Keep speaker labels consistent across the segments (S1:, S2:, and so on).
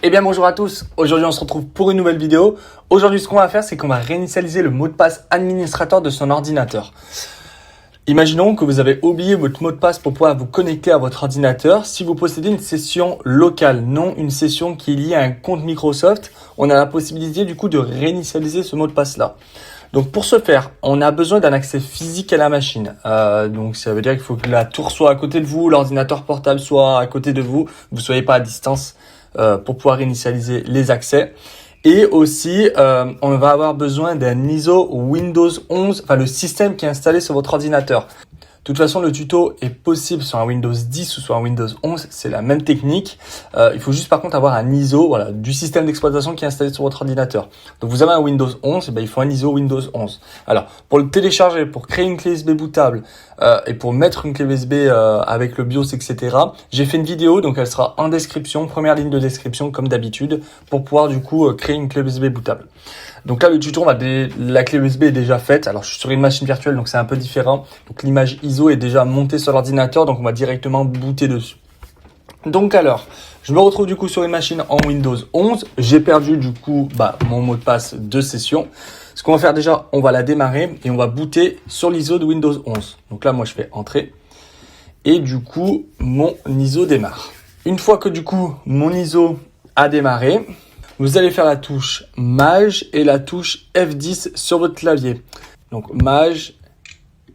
S1: Eh bien bonjour à tous, aujourd'hui on se retrouve pour une nouvelle vidéo. Aujourd'hui ce qu'on va faire c'est qu'on va réinitialiser le mot de passe administrateur de son ordinateur. Imaginons que vous avez oublié votre mot de passe pour pouvoir vous connecter à votre ordinateur. Si vous possédez une session locale, non une session qui est liée à un compte Microsoft, on a la possibilité du coup de réinitialiser ce mot de passe là. Donc pour ce faire, on a besoin d'un accès physique à la machine. Donc ça veut dire qu'il faut que la tour soit à côté de vous, l'ordinateur portable soit à côté de vous, vous ne soyez pas à distance pour pouvoir initialiser les accès. Et aussi, on va avoir besoin d'un ISO Windows 11, enfin le système qui est installé sur votre ordinateur. De toute façon, le tuto est possible sur un Windows 10 ou sur un Windows 11, c'est la même technique. Il faut juste par contre avoir un ISO du système d'exploitation qui est installé sur votre ordinateur. Donc vous avez un Windows 11, il faut un ISO Windows 11. Alors, pour le télécharger, pour créer une clé USB bootable et pour mettre une clé USB avec le BIOS, etc., j'ai fait une vidéo, donc elle sera en description, première ligne de description comme d'habitude, pour pouvoir du coup créer une clé USB bootable. Donc là, le tuto, la clé USB est déjà faite. Alors, je suis sur une machine virtuelle, donc c'est un peu différent. Donc, l'image ISO est déjà montée sur l'ordinateur, donc on va directement booter dessus. Donc alors, je me retrouve du coup sur une machine en Windows 11. J'ai perdu du coup mon mot de passe de session. Ce qu'on va faire déjà, on va la démarrer et on va booter sur l'ISO de Windows 11. Donc là, moi, je fais Entrée. Et du coup, mon ISO démarre. Une fois que du coup, mon ISO a démarré, vous allez faire la touche Maj et la touche F10 sur votre clavier. Donc Maj,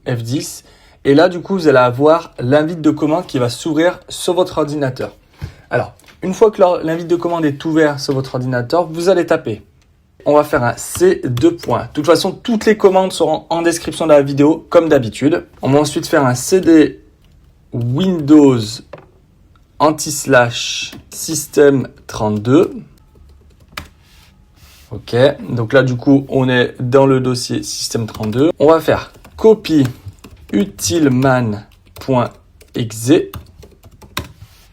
S1: F10. Et là, du coup, vous allez avoir l'invite de commande qui va s'ouvrir sur votre ordinateur. Alors, une fois que l'invite de commande est ouvert sur votre ordinateur, vous allez taper. On va faire un C2 points. De toute façon, toutes les commandes seront en description de la vidéo, comme d'habitude. On va ensuite faire un CD Windows anti/slash système 32. Ok, donc là du coup on est dans le dossier système 32. On va faire copy utilman.exe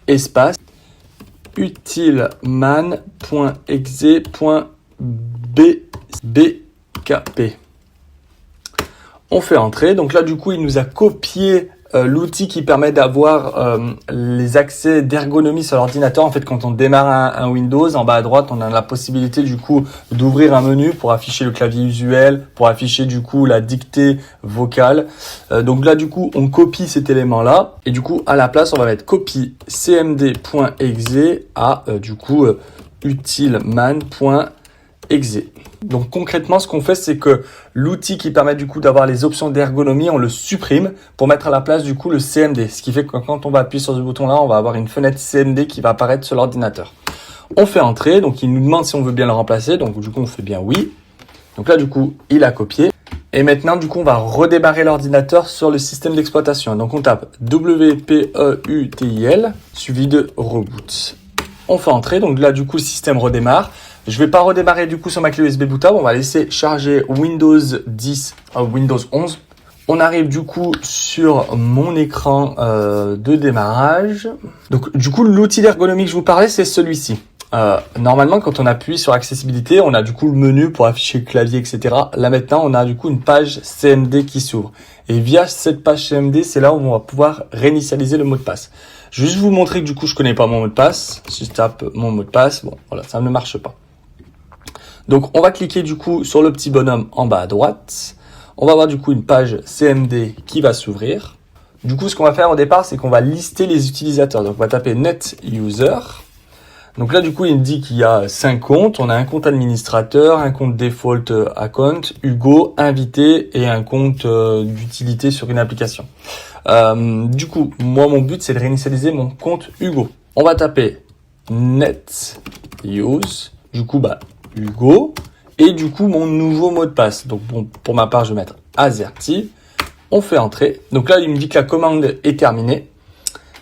S1: espace utilman.exe.bkp. On fait entrer, donc là du coup il nous a copié l'outil qui permet d'avoir les accès d'ergonomie sur l'ordinateur. En fait, quand on démarre un Windows, en bas à droite, on a la possibilité du coup d'ouvrir un menu pour afficher le clavier usuel, pour afficher du coup la dictée vocale. Donc là, du coup, on copie cet élément-là et du coup, à la place, on va mettre copy cmd.exe à utilman.exe. Donc concrètement, ce qu'on fait, c'est que l'outil qui permet du coup d'avoir les options d'ergonomie, on le supprime pour mettre à la place du coup le CMD. Ce qui fait que quand on va appuyer sur ce bouton-là, on va avoir une fenêtre CMD qui va apparaître sur l'ordinateur. On fait entrer, donc il nous demande si on veut bien le remplacer. Donc du coup, on fait bien oui. Donc là, du coup, il a copié. Et maintenant, du coup, on va redémarrer l'ordinateur sur le système d'exploitation. Donc on tape WPEUTIL suivi de reboot. On fait entrer, donc là, du coup, le système redémarre. Je vais pas redémarrer du coup sur ma clé USB bootable, on va laisser charger Windows 10, Windows 11. On arrive du coup sur mon écran de démarrage. Donc du coup l'outil d'ergonomie que je vous parlais c'est celui-ci. Normalement quand on appuie sur accessibilité, on a du coup le menu pour afficher le clavier, etc. Là maintenant on a du coup une page CMD qui s'ouvre. Et via cette page CMD, c'est là où on va pouvoir réinitialiser le mot de passe. Je vais juste vous montrer que du coup je connais pas mon mot de passe. Si je tape mon mot de passe, bon voilà, ça ne marche pas. Donc, on va cliquer du coup sur le petit bonhomme en bas à droite. On va avoir du coup une page CMD qui va s'ouvrir. Du coup, ce qu'on va faire au départ, c'est qu'on va lister les utilisateurs. Donc, on va taper Net User. Donc là, du coup, il me dit qu'il y a 5 comptes. On a un compte administrateur, un compte default account, Hugo, invité et un compte d'utilité sur une application. Du coup, moi, mon but, c'est de réinitialiser mon compte Hugo. On va taper Net Use. Du coup, Hugo et du coup mon nouveau mot de passe. Donc bon, pour ma part je vais mettre AZERTY. On fait entrer. Donc là il me dit que la commande est terminée.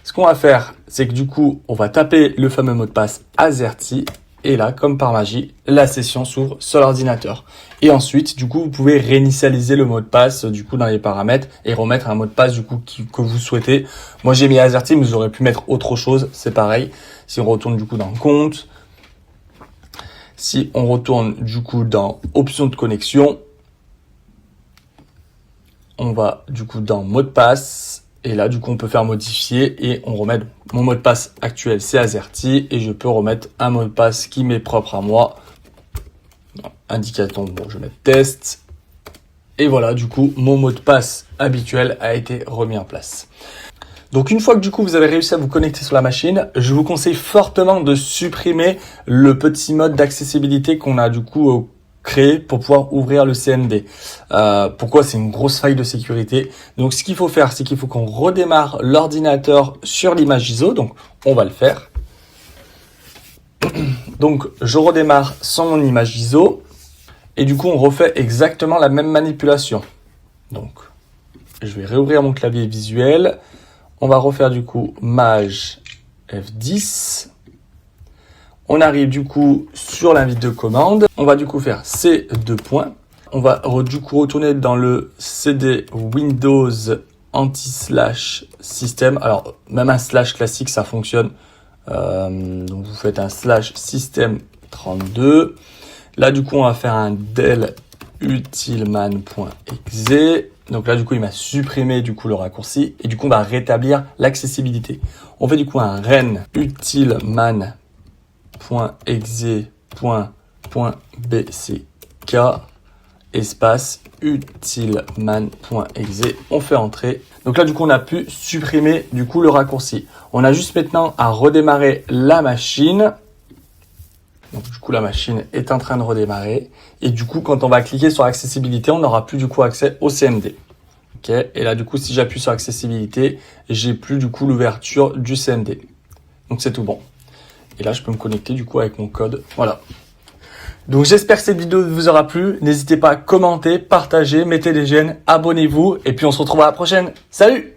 S1: Ce qu'on va faire c'est que du coup on va taper le fameux mot de passe AZERTY et là comme par magie la session s'ouvre sur l'ordinateur. Et ensuite du coup vous pouvez réinitialiser le mot de passe du coup dans les paramètres et remettre un mot de passe du coup que vous souhaitez. Moi j'ai mis AZERTY mais vous aurez pu mettre autre chose, c'est pareil. Si on retourne du coup dans compte, si on retourne du coup dans options de connexion, on va du coup dans mot de passe Et là, du coup, on peut faire modifier et on remet mon mot de passe actuel, c'est AZERTY, et je peux remettre un mot de passe qui m'est propre à moi. Indicateur, bon, je vais mettre test. Et voilà, du coup, mon mot de passe habituel a été remis en place. Donc, une fois que du coup, vous avez réussi à vous connecter sur la machine, je vous conseille fortement de supprimer le petit mode d'accessibilité qu'on a du coup créé pour pouvoir ouvrir le CMD. Pourquoi? C'est une grosse faille de sécurité. Donc, ce qu'il faut faire, c'est qu'il faut qu'on redémarre l'ordinateur sur l'image ISO. Donc, on va le faire. Donc, je redémarre sans mon image ISO. Et du coup, on refait exactement la même manipulation. Donc, je vais réouvrir mon clavier visuel. On va refaire du coup Maj F10. On arrive du coup sur l'invite de commande. On va du coup faire ces deux points. On va du coup retourner dans le CD Windows anti-slash système. Alors, même un slash classique, ça fonctionne. Donc, vous faites un slash système 32. Là, du coup, on va faire un del utilman.exe. Donc là, du coup, il m'a supprimé du coup le raccourci. Et du coup, on va rétablir l'accessibilité. On fait du coup un ren utilman.exe.bck espace utilman.exe. On fait entrer. Donc là, du coup, on a pu supprimer du coup le raccourci. On a juste maintenant à redémarrer la machine. Donc du coup, la machine est en train de redémarrer. Et du coup, quand on va cliquer sur accessibilité, on n'aura plus du coup accès au CMD. Ok. Et là, du coup, si j'appuie sur accessibilité, j'ai plus du coup l'ouverture du CMD. Donc c'est tout bon. Et là, je peux me connecter du coup avec mon code. Voilà. Donc j'espère que cette vidéo vous aura plu. N'hésitez pas à commenter, partager, mettez des j'aime, abonnez-vous. Et puis on se retrouve à la prochaine. Salut!